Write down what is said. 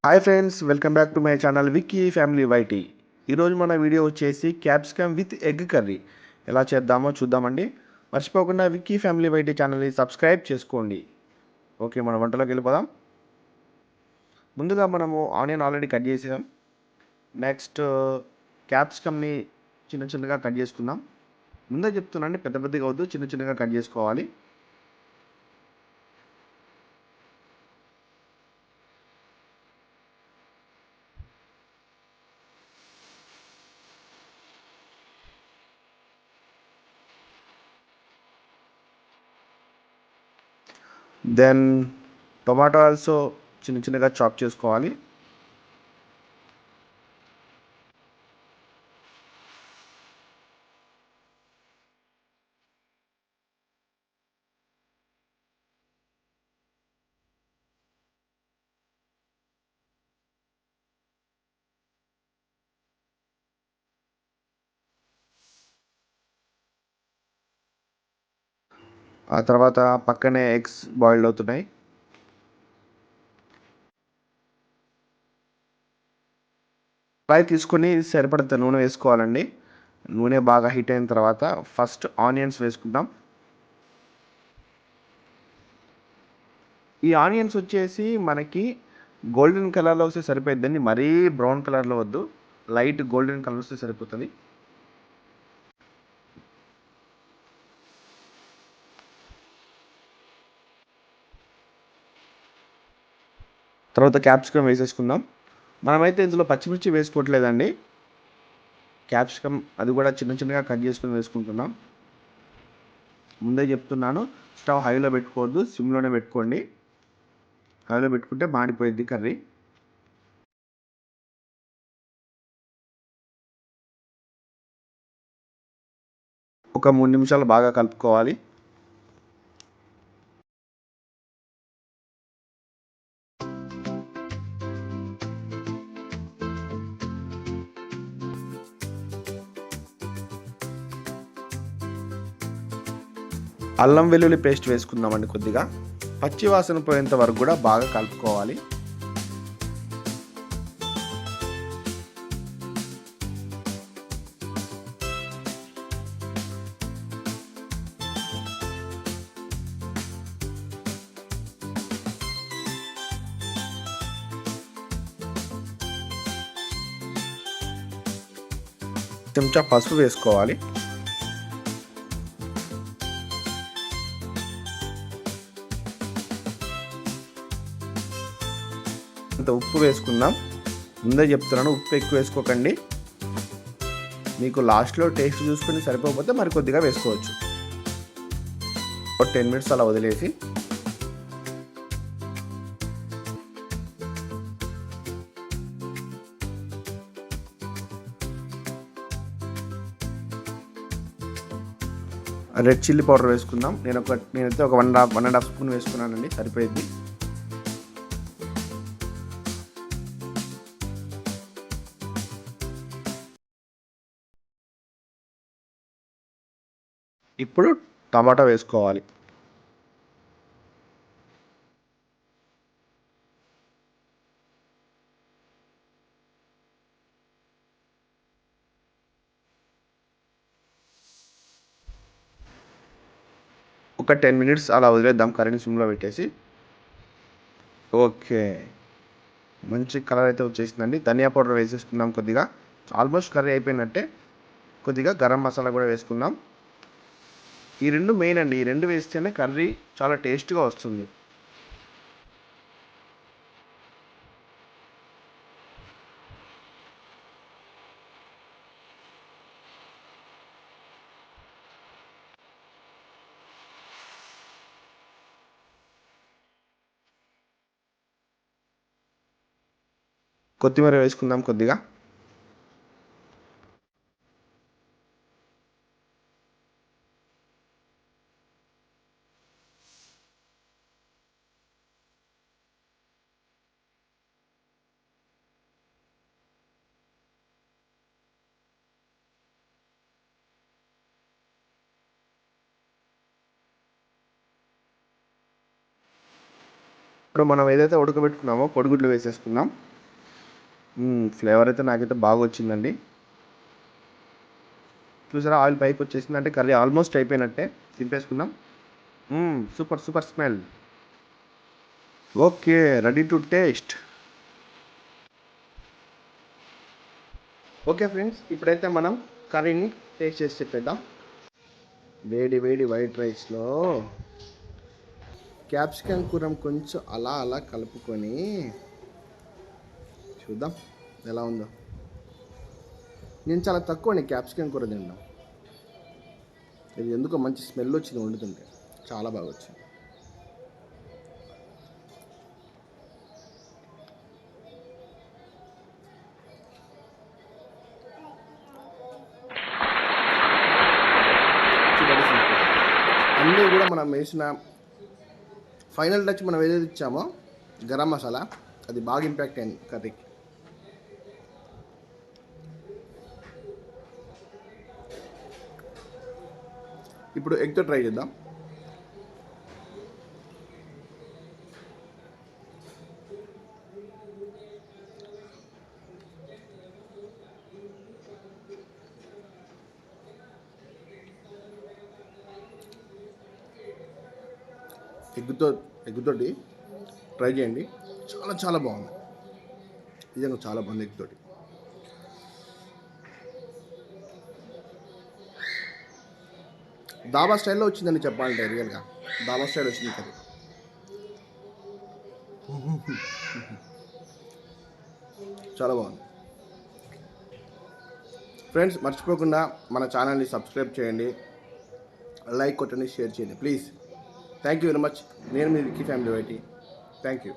Hi friends, welcome back to my channel Vicky family YT. ఈరోజు మన video వచ్చేసి capsicum with egg curry ఎలా చేద్దామో చూద్దామండి. మర్చిపోకుండా విక్కీ ఫ్యామిలీ వైటీ ఛానల్ని సబ్స్క్రైబ్ చేసుకోండి. ఓకే, మన వంటలోకి వెళ్ళిపోదాం. ముందుగా మనము ఆనియన్ ఆల్రెడీ కట్ చేసాం. నెక్స్ట్ క్యాప్సికమ్ని చిన్న చిన్నగా కట్ చేసుకుందాం. ముందే చెప్తున్నాండి, పెద్ద పెద్దగా వద్దు, చిన్న చిన్నగా కట్ చేసుకోవాలి. దెన్ టొమాటో ఆల్సో చిన్న చిన్నగా చాప్ చేసుకోవాలి. ఆ తర్వాత పక్కనే ఎగ్స్ బాయిల్డ్ అవుతున్నాయి. కడాయి తీసుకొని సరిపడంత నూనె వేసుకోవాలండి. నూనె బాగా హీట్ అయిన తర్వాత ఫస్ట్ ఆనియన్స్ వేసుకుందాం. ఈ ఆనియన్స్ వచ్చేసి మనకి గోల్డెన్ కలర్లో వస్తే సరిపోద్దండి, మరీ బ్రౌన్ కలర్లో వద్దు, లైట్ గోల్డెన్ కలర్ వస్తే సరిపోతుంది. తర్వాత క్యాప్సికమ్ వేసేసుకుందాం. మనమైతే ఇందులో పచ్చిమిర్చి వేసుకోవట్లేదండి, క్యాప్సికమ్ అది కూడా చిన్న చిన్నగా కట్ చేసుకుని వేసుకుంటున్నాం. ముందే చెప్తున్నాను, స్టవ్ హైలో పెట్టుకోవద్దు, సిమ్లోనే పెట్టుకోండి. హైలో పెట్టుకుంటే మాడిపోయింది కర్రీ. ఒక 3 నిమిషాలు బాగా కలుపుకోవాలి. అల్లం వెల్లుల్లి పేస్ట్ వేసుకుందామండి. కొద్దిగా పచ్చి వాసన పోయేంత వరకు కూడా బాగా కలుపుకోవాలి. చెంచా పసుపు వేసుకోవాలి. అంత ఉప్పు వేసుకుందాం. ముందే చెప్తున్నాను, ఉప్పు ఎక్కువ వేసుకోకండి. మీకు లాస్ట్లో టేస్ట్ చూసుకొని సరిపోకపోతే మరి కొద్దిగా వేసుకోవచ్చు. ఒక 10 మినిట్స్ అలా వదిలేసి రెడ్ చిల్లీ పౌడర్ వేసుకుందాం. నేనైతే ఒక 1.5 స్పూన్ వేసుకున్నానండి, సరిపోయింది. ఇప్పుడు టమాటా వేసుకోవాలి. ఒక 10 మినిట్స్ అలా వదిలేద్దాం, కర్రీని సిమ్లో పెట్టేసి. ఓకే, మంచి కలర్ అయితే వచ్చేసిందండి. ధనియా పౌడర్ వేసేసుకుందాం కొద్దిగా. ఆల్మోస్ట్ కర్రీ అయిపోయినట్టే. కొద్దిగా గరం మసాలా కూడా వేసుకుందాం. ఈ రెండు మెయిన్ అండి, ఈ రెండు వేస్తేనే కర్రీ చాలా టేస్ట్గా వస్తుంది. కొత్తిమీర వేసుకుందాం కొద్దిగా. ఇప్పుడు మనం ఏదైతే ఉడకబెట్టుకున్నామో కోడిగుడ్లు వేసేసుకుందాం. ఫ్లేవర్ అయితే నాకైతే బాగా వచ్చిందండి. చూసారా ఆయిల్ పైకి వచ్చేసింది, అంటే కర్రీ ఆల్మోస్ట్ అయిపోయినట్టే. తింపేసుకుందాం. Super super smell. Okay, ready to taste. Okay friends, ఇప్పుడైతే మనం కర్రీని టేస్ట్ చేసి చెప్పేద్దాం. వేడి వేడి వైట్ రైస్లో క్యాప్సికమ్ కూర కొంచెం అలా అలా కలుపుకొని చూద్దాం ఎలా ఉందో. నేను చాలా తక్కువ అండి క్యాప్సికమ్ కూర తినడం. ఇది ఎందుకో మంచి స్మెల్ వచ్చింది వండుతుంటే, చాలా బాగా వచ్చింది. అన్నీ కూడా మనం వేసిన ఫైనల్ టచ్ మనం ఏదైతే ఇచ్చామో గరం మసాలా, అది బాగా ఇంపాక్ట్ అయింది కర్రీకి. ఇప్పుడు ఎగ్తో ట్రై చేద్దాం. ఎగ్గుతోటి ట్రై చేయండి, చాలా చాలా బాగుంది. నిజంగా చాలా బాగుంది. ఎగ్తోటి దాబా స్టైల్లో వచ్చిందని చెప్పాలంటే, రియల్గా దాబా స్టైల్ వచ్చింది కర్రీ. చాలా బాగుంది. ఫ్రెండ్స్, మర్చిపోకుండా మన ఛానల్ని సబ్స్క్రైబ్ చేయండి, లైక్ కొట్టండి, షేర్ చేయండి please. Thank you very much. నేను మీ Vicky family YT. Thank you.